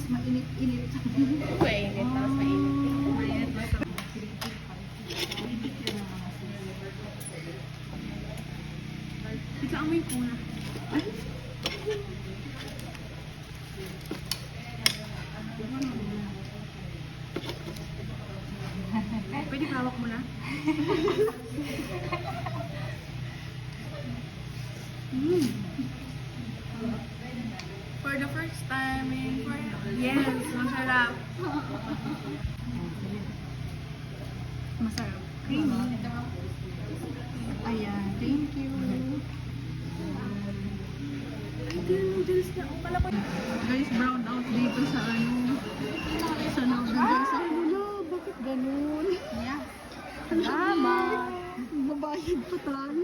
mainit-init. Mainit, tapos mainit. Ito amoy ko na. Ay? Pwede hawak mo na? For the first time in Korea. Yes, masarap. Masarap. Creamy. Ayan, thank you. Ito yung noodles na. Pala ko. Guys, brown out dito sa ano. Sa noodles. Ay, wala. Bakit ganun? Yeah. Salamat. Mabayad pa tayo.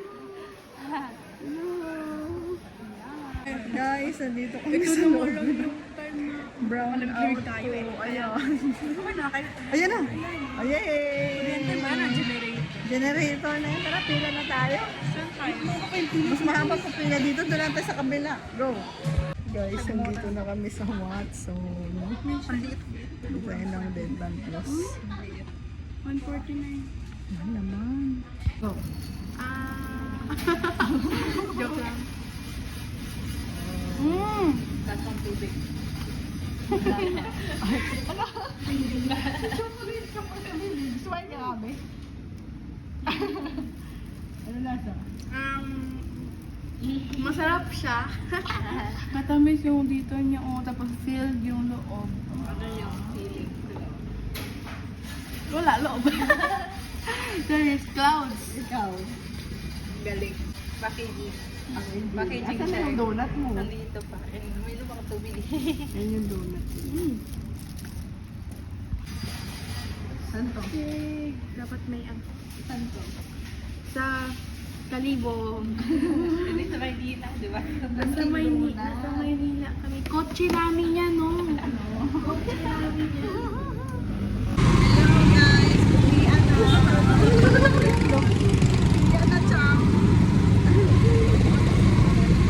Guys, nandito kami sa loob. Brown out tayo po. Ayan. Ayan na. Ayan. Generator na yun. Tara, pila na tayo. Mas mahaba pa pila dito. Doon natin sa kabila. Go. Guys, nandito na kami sa Watson. Design ng Deadman Plus. 149. Mahal naman. Go. Joke lang. Kasang tubig. Suway ka kami. Ano lasa? Masarap siya. Matamis yung dito niya, tapos filled yung loob. Ano yung feeling? Wala, loob. There is clouds. Ikaw. Galing. Packaging. Packaging Asan siya. yung donut mo? Nandito pa. May lumang tubig. Yan yung donut. Saan to? Dapat may ang... Saan to? Sa Kalibo. Hindi sa Maynila, di ba? Nasa Maynila kami. Kotse namin yan, no?